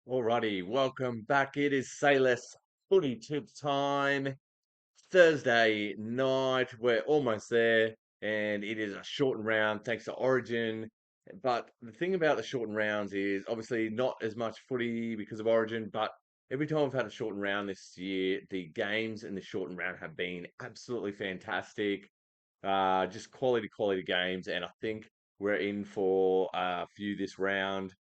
Alrighty, welcome back. It is Say Less Footy Tip time. Thursday night, we're almost there, and it is a shortened round thanks to Origin. But the thing about the shortened rounds is obviously not as much footy because of Origin, but every time we've had a shortened round this year, the games in the shortened round have been absolutely fantastic. Just quality games, and I think we're in for a few this round.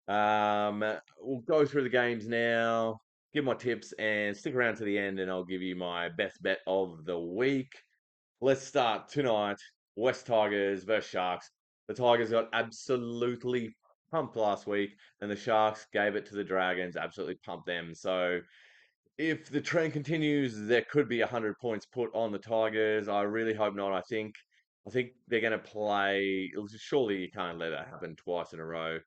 Um, we'll go through the games now, give my tips, and stick around to the end, and I'll give you my best bet of the week. Let's start tonight. West Tigers versus Sharks. The Tigers got absolutely pumped last week, and the Sharks gave it to the Dragons, absolutely pumped them. So if the trend continues, there could be 100 points put on the Tigers. I really hope not. I think they're going to play. Surely you can't let that happen twice in a row.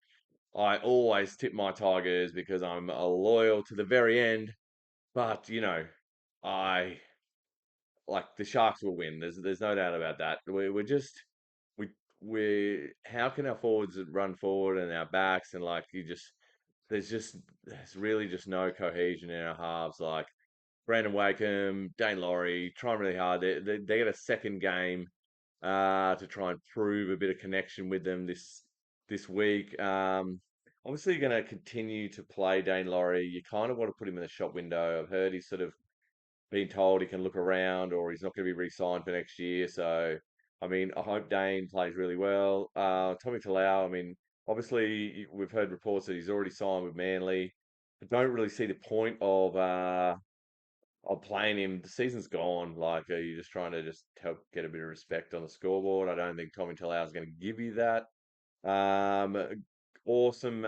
I always tip my Tigers because I'm a loyal to the very end. But I like the Sharks will win. There's no doubt about that. We're just we we how can our forwards run forward and our backs and like you there's really just no cohesion in our halves. Like Brandon Wakeham, Dane Laurie, trying really hard. They get a second game to try and prove a bit of connection with them this week. Obviously, you're going to continue to play Dane Laurie. You kind of want to put him in the shop window. I've heard he's sort of been told he can look around or he's not going to be re-signed for next year. So, I mean, I hope Dane plays really well. Tommy Talau, I mean, obviously, we've heard reports that he's already signed with Manly. I don't really see the point of playing him. The season's gone. Like, are you just trying to just help get a bit of respect on the scoreboard? I don't think Tommy Talau is going to give you that. Um, awesome.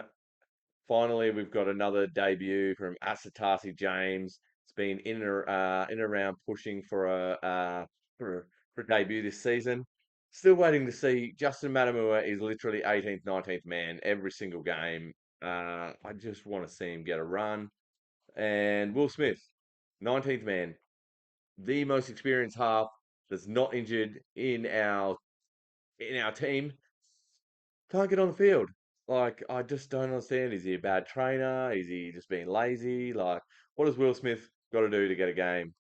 Finally, we've got another debut from Asatasi James. It's been in and around pushing for a debut this season. Still waiting to see. Justin Matamua is literally 18th, 19th man every single game. I just want to see him get a run. And Will Smith, 19th man, the most experienced half that's not injured in our team, can't get on the field. Like, I just don't understand. Is he a bad trainer? Is he just being lazy? Like, what does Will Smith got to do to get a game?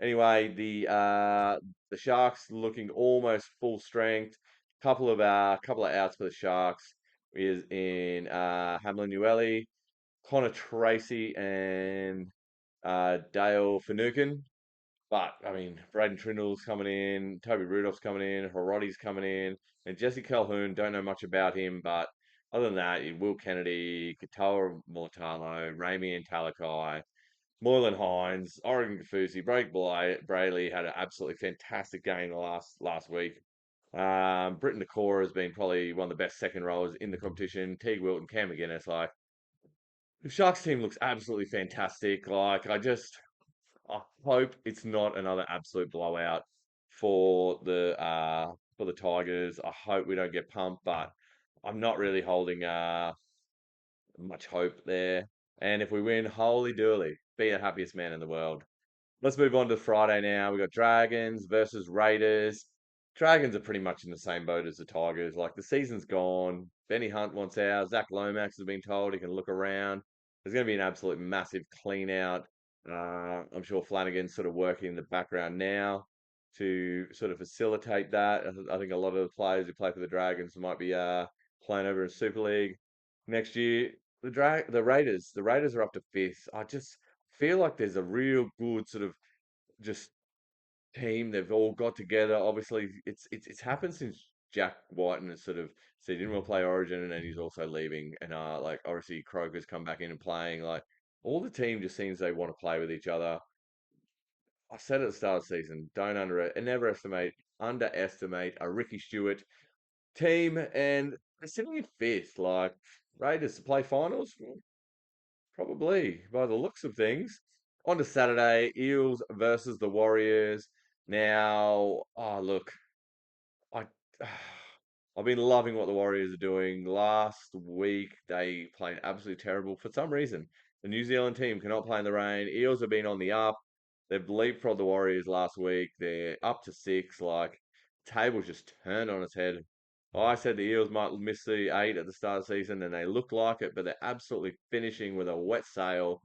Anyway, the Sharks looking almost full strength. Couple of outs for the Sharks is in Hamlin Ueli, Connor Tracy, and Dale Finucane. But I mean, Braden Trindle's coming in, Toby Rudolph's coming in, Hirotti's coming in, and Jesse Calhoun. Don't know much about him, but other than that, Will Kennedy, Katoa Mortalo, Rami and Talakai, Moylan Hines, Oregon Kafusi, Brayley had an absolutely fantastic game last week. Britton Nakora has been probably one of the best second rowers in the competition. Teague Wilton, Cam McGuinness, like the Sharks team looks absolutely fantastic. Like I hope it's not another absolute blowout for the Tigers. I hope we don't get pumped, but I'm not really holding much hope there. And if we win, holy dooly, be the happiest man in the world. Let's move on to Friday now. We got Dragons versus Raiders. Dragons are pretty much in the same boat as the Tigers. Like the season's gone. Benny Hunt wants out. Zach Lomax has been told he can look around. There's going to be an absolute massive clean out. I'm sure Flanagan's sort of working in the background now to sort of facilitate that. I think a lot of the players who play for the Dragons might be playing over in Super League next year. The Raiders are up to fifth. I just feel like there's a real good sort of just team. They've all got together. Obviously, it's happened since Jack Whiten has sort of said he didn't want to play Origin, and he's also leaving. And like obviously Croker's come back in and playing. Like all the team just seems they want to play with each other. I said at the start of the season, don't underestimate a Ricky Stewart team, and they're sitting in fifth. Like Raiders to play finals. Probably, by the looks of things. On to Saturday, Eels versus the Warriors. Now, oh look, I I've been loving what the Warriors are doing. Last week they played absolutely terrible for some reason. The New Zealand team cannot play in the rain. Eels have been on the up. They've leapfrogged the Warriors last week. They're up to six. Like table's just turned on its head. I said the Eels might miss the eight at the start of the season, and they look like it, but they're absolutely finishing with a wet sail.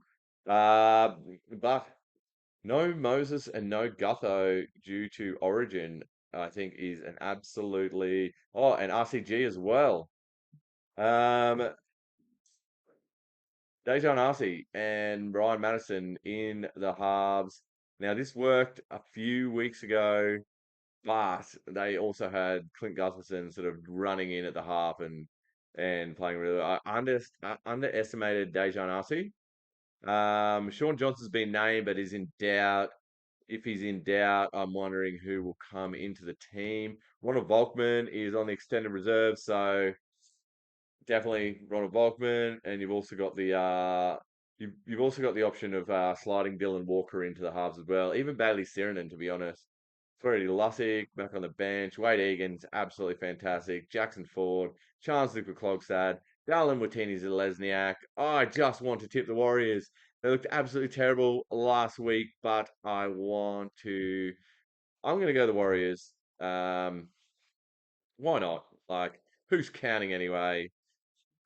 Uh, but no Moses and no Gutho due to Origin, I think is an absolutely and RCG as well. Um, Dejan Arce and Ryan Madison in the halves. Now this worked a few weeks ago, but they also had Clint Gutherson sort of running in at the half and playing really well. I underestimated Dejan Arce. Sean Johnson's been named, but is in doubt. If he's in doubt, I'm wondering who will come into the team. Ronald Volkman is on the extended reserve, so definitely Ronald Volkman, and you've also got the option of sliding Dylan Walker into the halves as well. Even Bailey Sirenen, to be honest. Freddie Lussick back on the bench. Wade Egan's absolutely fantastic. Jackson Ford, Charles Luka Klogstad, Darlin Watini Zelezniak. I just want to tip the Warriors. They looked absolutely terrible last week, but I'm going to go the Warriors. Why not? Like, who's counting anyway?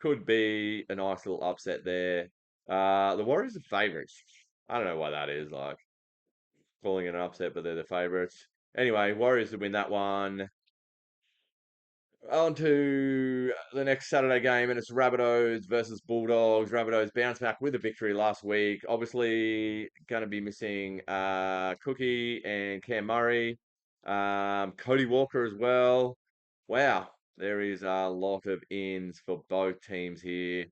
Could be a nice little upset there. The Warriors are favourites. I don't know why that is. Like, calling it an upset, but they're the favourites. Anyway, Warriors to win that one. On to the next Saturday game, and it's Rabbitohs versus Bulldogs. Rabbitohs bounced back with a victory last week. Obviously, going to be missing Cookie and Cam Murray, Cody Walker as well. Wow, there is a lot of ins for both teams here.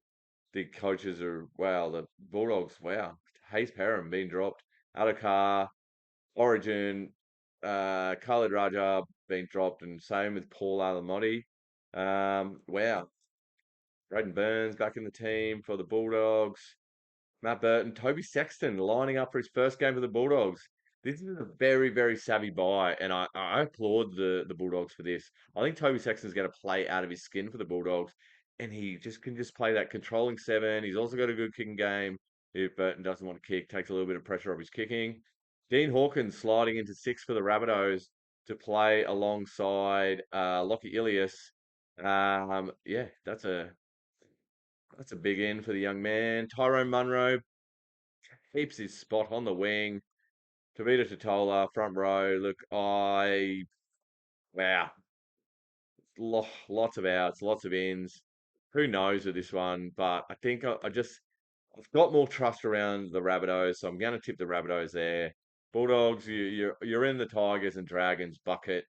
The coaches are wow. The Bulldogs, wow. Hayes Perham being dropped. Adokar, Origin, Khalid Rajab being dropped, and same with Paul Alamotti. Wow. Braden Burns back in the team for the Bulldogs. Matt Burton, Toby Sexton lining up for his first game for the Bulldogs. This is a very, very savvy buy, and I applaud the Bulldogs for this. I think Toby Sexton's going to play out of his skin for the Bulldogs, and he just play that controlling seven. He's also got a good kicking game. If Burton doesn't want to kick, takes a little bit of pressure off his kicking. Dean Hawkins sliding into six for the Rabbitohs to play alongside Lockie Ilias. Yeah, that's a big in for the young man. Tyrone Munro keeps his spot on the wing. Tavita Totola, front row. Look, wow, lots of outs, lots of ins. Who knows with this one? But I think I've got more trust around the Rabbitohs, so I'm going to tip the Rabbitohs there. Bulldogs, you're in the Tigers and Dragons bucket.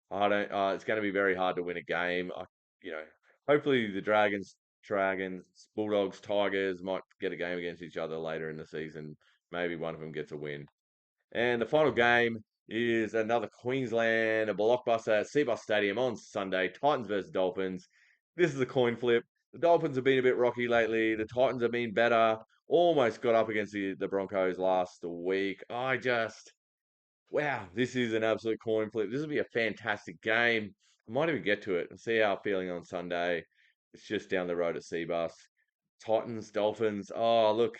I don't. It's going to be very hard to win a game. You know, hopefully the Dragons, Bulldogs, Tigers might get a game against each other later in the season. Maybe one of them gets a win. And the final game is another Queensland, a blockbuster at Seabus Stadium on Sunday. Titans versus Dolphins. This is a coin flip. The Dolphins have been a bit rocky lately. The Titans have been better. Almost got up against the Broncos last week. Wow, this is an absolute coin flip. This will be a fantastic game. I might even get to it and see how I'm feeling on Sunday. It's just down the road at Seabus. Titans, Dolphins. Oh, look,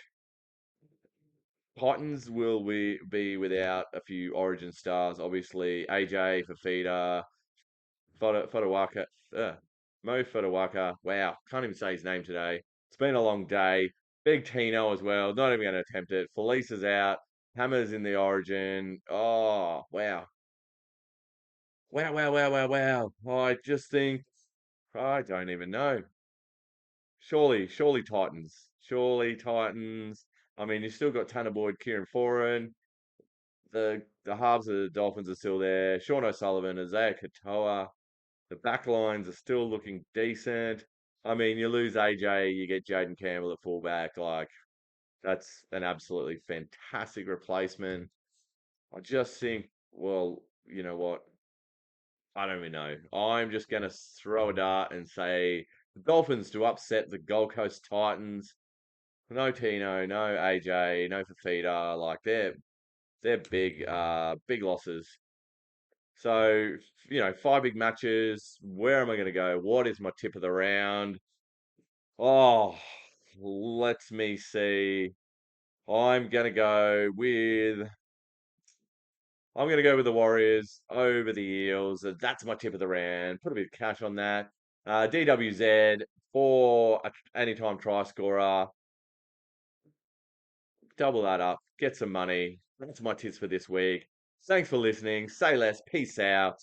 Titans will be without a few Origin stars, obviously. AJ, Fafita, Fodawaka, Mo Fodawaka. Wow, can't even say his name today. It's been a long day. Big Tino as well. Not even going to attempt it. Felice is out. Hammer's in the Origin. Oh, wow. Wow, wow, wow, wow, wow. I just think, I don't even know. Surely Titans. Surely Titans. I mean, you still got Tanner Boyd, Kieran Foran. The halves of the Dolphins are still there. Sean O'Sullivan, Isaiah Katoa. The back lines are still looking decent. I mean, you lose AJ, you get Jaden Campbell at fullback. Like, that's an absolutely fantastic replacement. I just think, well, you know what? I don't even know. I'm just going to throw a dart and say the Dolphins to upset the Gold Coast Titans. No Tino, no AJ, no Fafita. Like, they're big losses. So, five big matches. Where am I going to go? What is my tip of the round? Oh, let me see. I'm going to go with I'm going to go with the Warriors over the Eels. That's my tip of the round. Put a bit of cash on that. DWZ for anytime try scorer. Double that up, get some money. That's my tips for this week. Thanks for listening. Say less. Peace out.